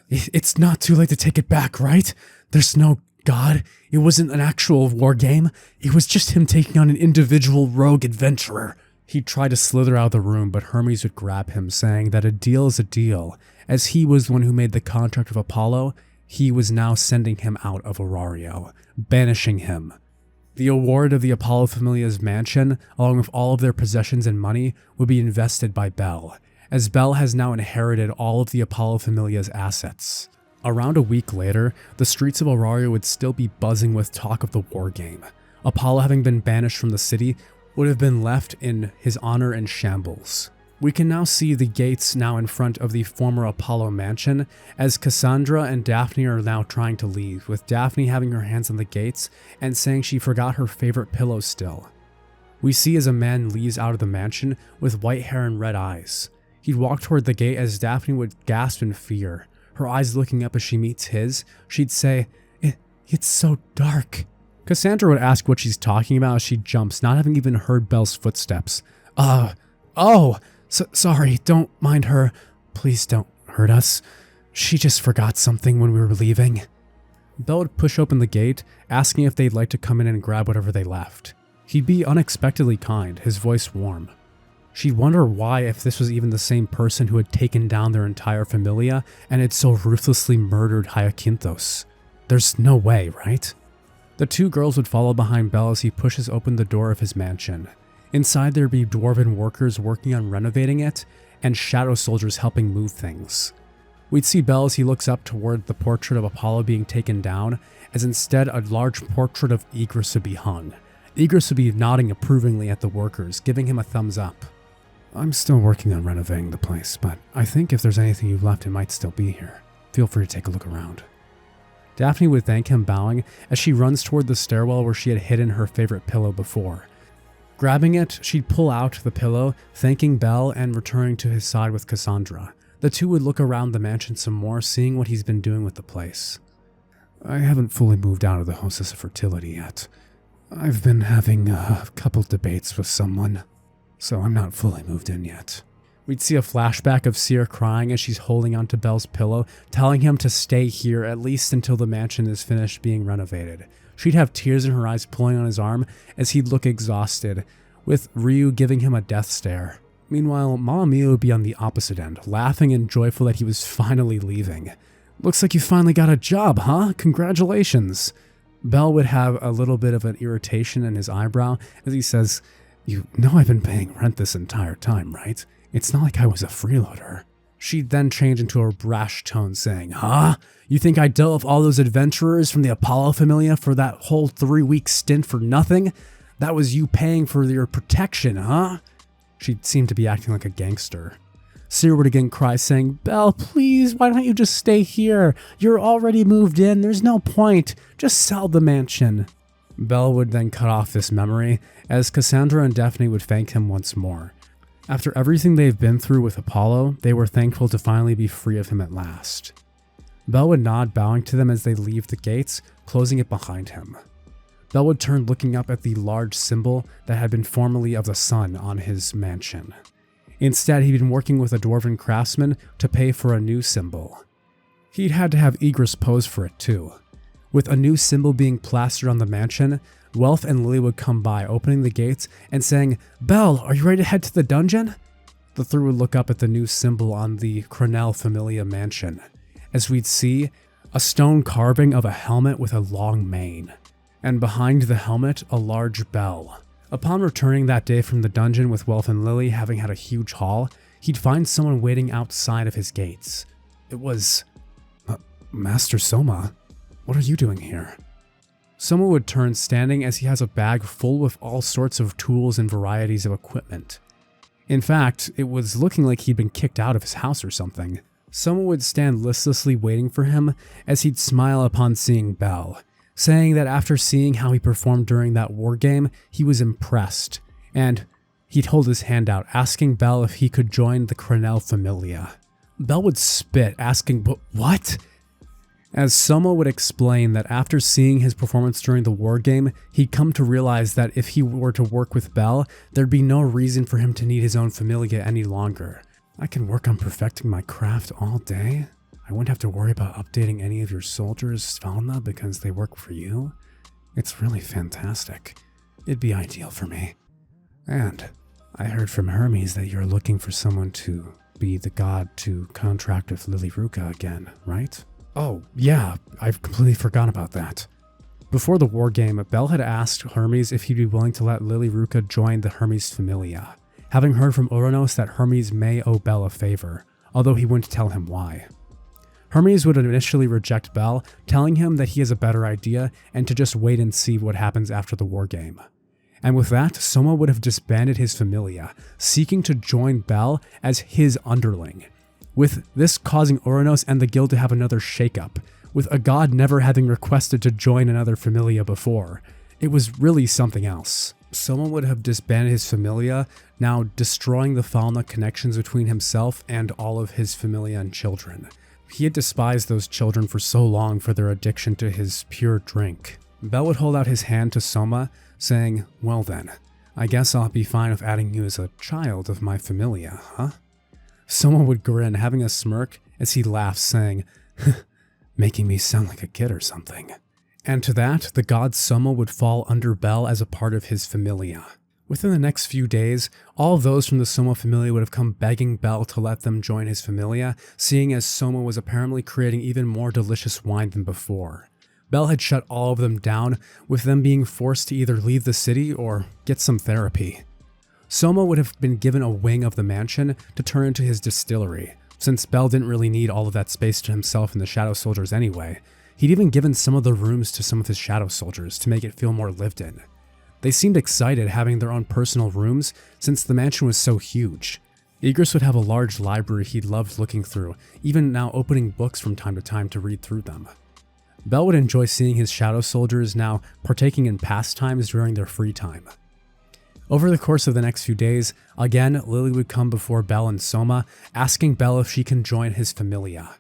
It's not too late to take it back, right? There's no god. It wasn't an actual war game. It was just him taking on an individual rogue adventurer." He'd try to slither out of the room, but Hermes would grab him, saying that a deal is a deal. As he was the one who made the contract with Apollo, he was now sending him out of Aurario, banishing him. The award of the Apollo Familia's mansion, along with all of their possessions and money, would be invested by Bell, as Bell has now inherited all of the Apollo Familia's assets. Around a week later, the streets of Aurario would still be buzzing with talk of the war game. Apollo, having been banished from the city, would have been left in his honor in shambles. We can now see the gates now in front of the former Apollo mansion, as Cassandra and Daphne are now trying to leave, with Daphne having her hands on the gates and saying she forgot her favorite pillow still. We see as a man leaves out of the mansion with white hair and red eyes. He'd walk toward the gate as Daphne would gasp in fear. Her eyes looking up as she meets his, she'd say, It's so dark." Cassandra would ask what she's talking about as she jumps, not having even heard Bell's footsteps. Sorry, don't mind her. Please don't hurt us. She just forgot something when we were leaving." Bell would push open the gate, asking if they'd like to come in and grab whatever they left. He'd be unexpectedly kind, his voice warm. She'd wonder why, if this was even the same person who had taken down their entire familia and had so ruthlessly murdered Hyacinthus. There's no way, right? The two girls would follow behind Bell as he pushes open the door of his mansion. Inside there'd be dwarven workers working on renovating it, and shadow soldiers helping move things. We'd see Bell as he looks up toward the portrait of Apollo being taken down, as instead a large portrait of Igris would be hung. Igris would be nodding approvingly at the workers, giving him a thumbs up. "I'm still working on renovating the place, but I think if there's anything you've left, it might still be here. Feel free to take a look around." Daphne would thank him, bowing, as she runs toward the stairwell where she had hidden her favorite pillow before. Grabbing it, she'd pull out the pillow, thanking Bell and returning to his side with Cassandra. The two would look around the mansion some more, seeing what he's been doing with the place. "I haven't fully moved out of the Hostess of Fertility yet. I've been having a couple debates with someone, so I'm not fully moved in yet." We'd see a flashback of Seer crying as she's holding onto Bell's pillow, telling him to stay here at least until the mansion is finished being renovated. She'd have tears in her eyes, pulling on his arm as he'd look exhausted, with Ryu giving him a death stare. Meanwhile, Mamma Mia would be on the opposite end, laughing and joyful that he was finally leaving. Looks like you finally got a job, huh? Congratulations. Bell would have a little bit of an irritation in his eyebrow as he says, "You know I've been paying rent this entire time, right? It's not like I was a freeloader." She'd then change into a brash tone saying, "Huh? You think I dealt with all those adventurers from the Apollo Familia for that whole 3-week stint for nothing? That was you paying for your protection, huh?" She seemed to be acting like a gangster. Seer would again cry saying, "Belle, please, why don't you just stay here? You're already moved in, there's no point. Just sell the mansion." Belle would then cut off this memory, as Cassandra and Daphne would thank him once more. After everything they've been through with Apollo, they were thankful to finally be free of him at last. Belle would nod, bowing to them as they leave the gates, closing it behind him. Belle would turn, looking up at the large symbol that had been formerly of the sun on his mansion. Instead, he'd been working with a dwarven craftsman to pay for a new symbol. He'd had to have Egress pose for it too. With a new symbol being plastered on the mansion, Welf and Lily would come by, opening the gates and saying, "Belle, are you ready to head to the dungeon?" The three would look up at the new symbol on the Cranel Familia mansion, as we'd see a stone carving of a helmet with a long mane, and behind the helmet, a large bell. Upon returning that day from the dungeon with Welf and Lily having had a huge haul, he'd find someone waiting outside of his gates. It was Master Soma. What are you doing here? Soma would turn, standing as he has a bag full with all sorts of tools and varieties of equipment. In fact, it was looking like he'd been kicked out of his house or something. Soma would stand listlessly waiting for him as he'd smile upon seeing Belle, saying that after seeing how he performed during that war game, he was impressed, and he'd hold his hand out, asking Belle if he could join the Cranel Familia. Belle would spit, asking, "But what?" As Soma would explain that after seeing his performance during the war game, he'd come to realize that if he were to work with Belle, there'd be no reason for him to need his own familia any longer. "I can work on perfecting my craft all day. I wouldn't have to worry about updating any of your soldiers' fauna because they work for you. It's really fantastic. It'd be ideal for me. And I heard from Hermes that you're looking for someone to be the god to contract with Lily Ruka again, right?" "Oh, yeah, I've completely forgot about that." Before the war game, Belle had asked Hermes if he'd be willing to let Lily Ruka join the Hermes Familia, having heard from Uranos that Hermes may owe Belle a favor, although he wouldn't tell him why. Hermes would initially reject Belle, telling him that he has a better idea and to just wait and see what happens after the war game. And with that, Soma would have disbanded his familia, seeking to join Belle as his underling, with this causing Uranos and the guild to have another shakeup, with a god never having requested to join another familia before. It was really something else. Soma would have disbanded his familia, now destroying the fauna connections between himself and all of his familia and children. He had despised those children for so long for their addiction to his pure drink. Belle would hold out his hand to Soma, saying, "Well then, I guess I'll be fine with adding you as a child of my familia, huh?" Soma would grin, having a smirk as he laughed, saying, "Making me sound like a kid or something." And to that, the god Soma would fall under Belle as a part of his familia. Within the next few days, all of those from the Soma familia would have come begging Belle to let them join his familia, seeing as Soma was apparently creating even more delicious wine than before. Belle had shut all of them down, with them being forced to either leave the city or get some therapy. Soma would have been given a wing of the mansion to turn into his distillery, since Belle didn't really need all of that space to himself and the Shadow Soldiers anyway. He'd even given some of the rooms to some of his Shadow Soldiers to make it feel more lived in. They seemed excited having their own personal rooms since the mansion was so huge. Egress would have a large library he loved looking through, even now opening books from time to time to read through them. Belle would enjoy seeing his Shadow Soldiers now partaking in pastimes during their free time. Over the course of the next few days, again, Lily would come before Belle and Soma, asking Belle if she can join his familia.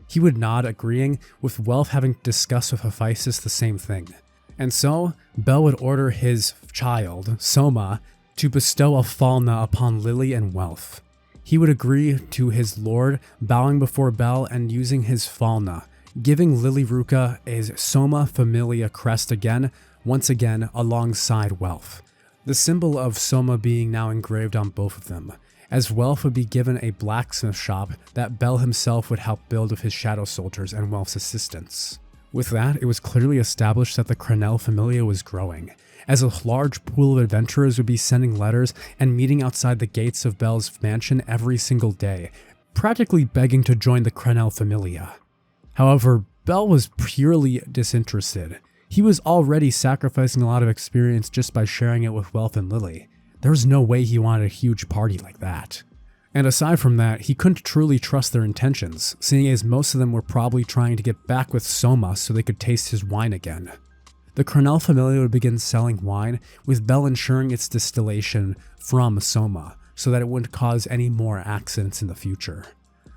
He would nod, agreeing, with Welf having discussed with Hephaestus the same thing. And so, Belle would order his child, Soma, to bestow a falna upon Lily and Welf. He would agree to his lord, bowing before Belle and using his falna, giving Lily Ruka a Soma Familia crest once again alongside Welf, the symbol of Soma being now engraved on both of them, as Welf would be given a blacksmith shop that Bell himself would help build with his shadow soldiers and Welf's assistance. With that, it was clearly established that the Cranel Familia was growing, as a large pool of adventurers would be sending letters and meeting outside the gates of Bell's mansion every single day, practically begging to join the Cranel Familia. However, Bell was purely disinterested. He was already sacrificing a lot of experience just by sharing it with Welf and Lily. There was no way he wanted a huge party like that. And aside from that, he couldn't truly trust their intentions, seeing as most of them were probably trying to get back with Soma so they could taste his wine again. The Cranel Familia would begin selling wine, with Bell ensuring its distillation from Soma, so that it wouldn't cause any more accidents in the future.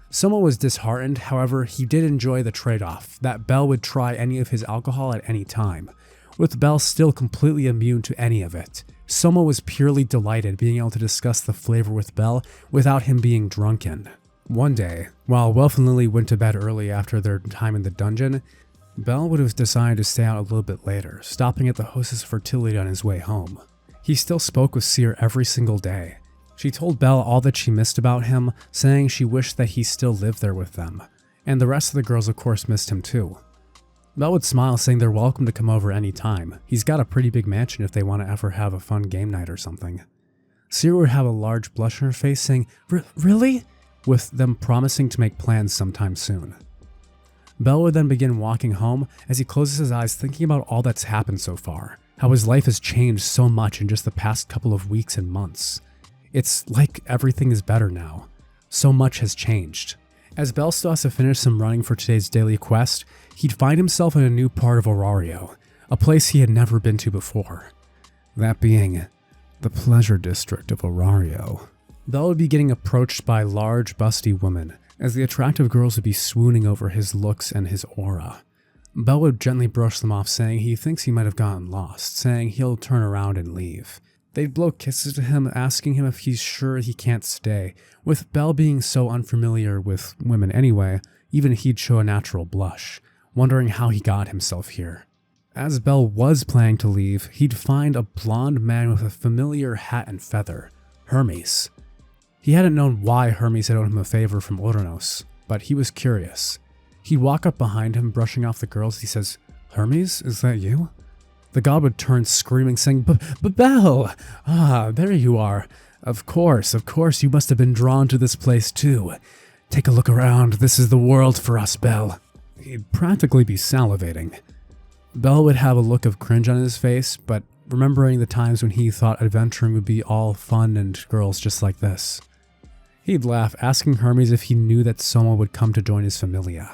Soma was disheartened, however, he did enjoy the trade-off, that Bell would try any of his alcohol at any time, with Bell still completely immune to any of it. Soma was purely delighted being able to discuss the flavor with Bell without him being drunken. One day, while Welf and Lily went to bed early after their time in the dungeon, Bell would have decided to stay out a little bit later, stopping at the hostess fertility on his way home. He still spoke with Seer every single day. She told Bell all that she missed about him, saying she wished that he still lived there with them, and the rest of the girls of course missed him too. Bell would smile, saying they're welcome to come over any time. He's got a pretty big mansion if they want to ever have a fun game night or something. Seer would have a large blush on her face, saying, "Really?" with them promising to make plans sometime soon. Bell would then begin walking home as he closes his eyes, thinking about all that's happened so far, how his life has changed so much in just the past couple of weeks and months. It's like everything is better now. So much has changed. As Bell still has to finish some running for today's daily quest, he'd find himself in a new part of Orario, a place he had never been to before. That being the pleasure district of Orario. Bell would be getting approached by large, busty women, as the attractive girls would be swooning over his looks and his aura. Bell would gently brush them off, saying he thinks he might have gotten lost, saying he'll turn around and leave. They'd blow kisses to him, asking him if he's sure he can't stay. With Bell being so unfamiliar with women anyway, even he'd show a natural blush, wondering how he got himself here. As Bell was planning to leave, he'd find a blonde man with a familiar hat and feather, Hermes. He hadn't known why Hermes had owed him a favor from Uranos, but he was curious. He'd walk up behind him, brushing off the girls. He says, "Hermes, is that you?" The god would turn, screaming, saying, Bell! Ah, there you are. Of course, you must have been drawn to this place too. Take a look around. This is the world for us, Bell." He'd practically be salivating. Bell would have a look of cringe on his face, but remembering the times when he thought adventuring would be all fun and girls just like this. He'd laugh, asking Hermes if he knew that Soma would come to join his familia.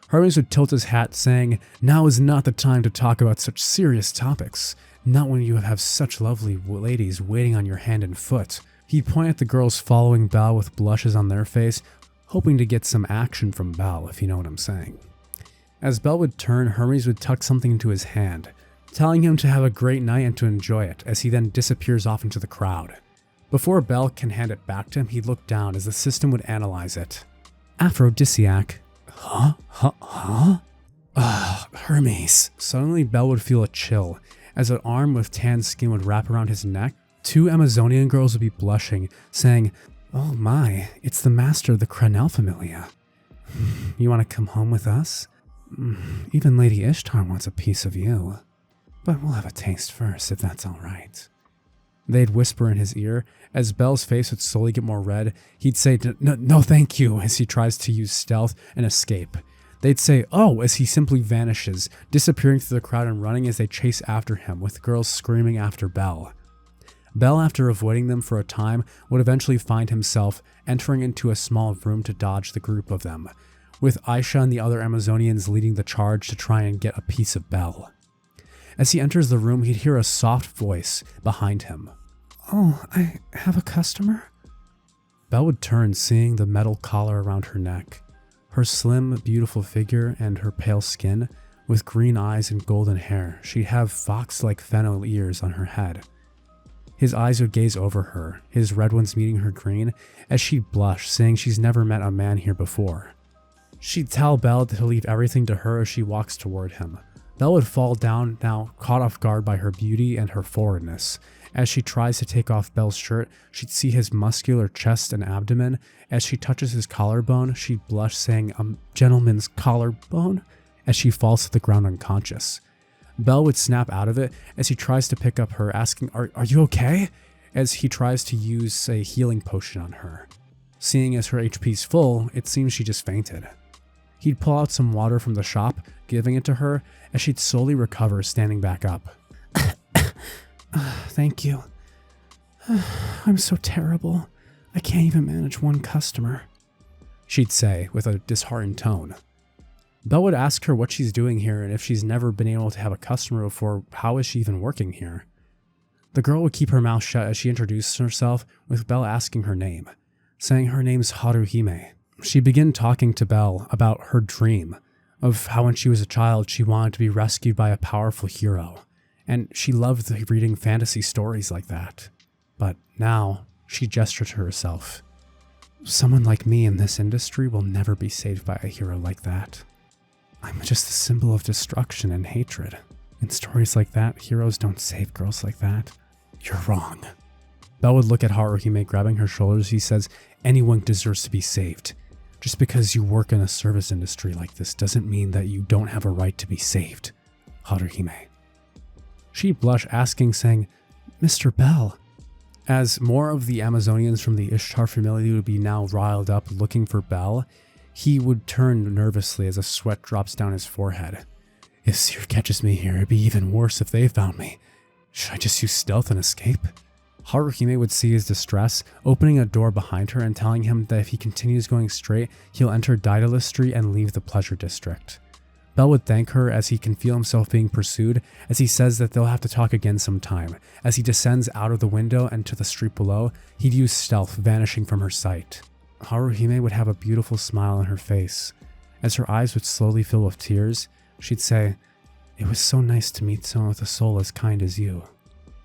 Hermes would tilt his hat, saying, "Now is not the time to talk about such serious topics. Not when you have such lovely ladies waiting on your hand and foot." He'd point at the girls following Bell with blushes on their face, hoping to get some action from Bell, if you know what I'm saying. As Bell would turn, Hermes would tuck something into his hand, telling him to have a great night and to enjoy it, as he then disappears off into the crowd. Before Bell can hand it back to him, he'd look down as the system would analyze it. Aphrodisiac. Huh? Hermes. Suddenly, Bell would feel a chill, as an arm with tan skin would wrap around his neck. Two Amazonian girls would be blushing, saying, "Oh my, it's the master of the Cranel Familia. You want to come home with us? Even Lady Ishtar wants a piece of you. But we'll have a taste first, if that's all right." They'd whisper in his ear. As Bell's face would slowly get more red, he'd say, No, thank you, as he tries to use stealth and escape. They'd say, "Oh," as he simply vanishes, disappearing through the crowd and running as they chase after him, with girls screaming after Bell. Bell, after avoiding them for a time, would eventually find himself entering into a small room to dodge the group of them, with Aisha and the other Amazonians leading the charge to try and get a piece of Bell. As he enters the room, he'd hear a soft voice behind him. "Oh, I have a customer?" Bell would turn, seeing the metal collar around her neck, her slim, beautiful figure, and her pale skin. With green eyes and golden hair, she'd have fox-like fennel ears on her head. His eyes would gaze over her, his red ones meeting her green, as she'd blush, saying she's never met a man here before. She'd tell Bell to leave everything to her as she walks toward him. Belle would fall down, now caught off guard by her beauty and her forwardness. As she tries to take off Belle's shirt, she'd see his muscular chest and abdomen. As she touches his collarbone, she'd blush, saying, "A gentleman's collarbone?" as she falls to the ground unconscious. Belle would snap out of it as he tries to pick up her, asking, Are you okay?" as he tries to use a healing potion on her. Seeing as her HP's full, it seems she just fainted. He'd pull out some water from the shop, giving it to her, as she'd slowly recover, standing back up. "Thank you. I'm so terrible. I can't even manage one customer," she'd say with a disheartened tone. Belle would ask her what she's doing here, and if she's never been able to have a customer before, how is she even working here? The girl would keep her mouth shut as she introduced herself, with Belle asking her name, saying her name's Haruhime. She began talking to Belle about her dream, of how when she was a child she wanted to be rescued by a powerful hero, and she loved reading fantasy stories like that. But now, she gestured to herself. "Someone like me in this industry will never be saved by a hero like that. I'm just a symbol of destruction and hatred. In stories like that, heroes don't save girls like that. You're wrong." Belle would look at Haruhime, grabbing her shoulders. He says, "Anyone deserves to be saved. Just because you work in a service industry like this doesn't mean that you don't have a right to be saved, Haruhime." She'd blush, asking, saying, "Mr. Bell." As more of the Amazonians from the Ishtar Familia would be now riled up looking for Bell, he would turn nervously as a sweat drops down his forehead. "If Seer catches me here, it'd be even worse if they found me. Should I just use stealth and escape?" Haruhime would see his distress, opening a door behind her and telling him that if he continues going straight, he'll enter Daedalus Street and leave the Pleasure District. Bell would thank her as he can feel himself being pursued, as he says that they'll have to talk again sometime. As he descends out of the window and to the street below, he'd use stealth, vanishing from her sight. Haruhime would have a beautiful smile on her face. As her eyes would slowly fill with tears, she'd say, "It was so nice to meet someone with a soul as kind as you,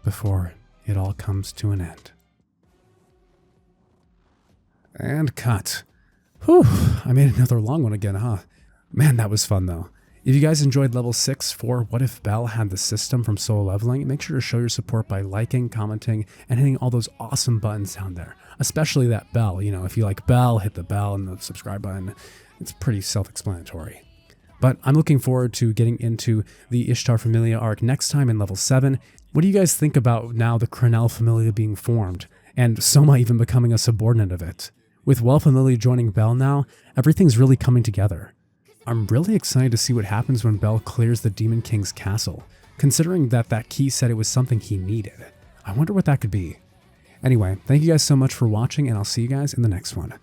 before it all comes to an end." And cut. Whew, I made another long one again, huh? Man, that was fun though. If you guys enjoyed level 6 for What If Bell Had the System from Solo Leveling, make sure to show your support by liking, commenting, and hitting all those awesome buttons down there. Especially that bell. You know, if you like Bell, hit the bell and the subscribe button. It's pretty self-explanatory. But I'm looking forward to getting into the Ishtar Familia arc next time in level 7. What do you guys think about now the Cranel Familia being formed, and Soma even becoming a subordinate of it? With Well Familia joining Bell now, everything's really coming together. I'm really excited to see what happens when Bell clears the Demon King's castle, considering that key said it was something he needed. I wonder what that could be. Anyway, thank you guys so much for watching, and I'll see you guys in the next one.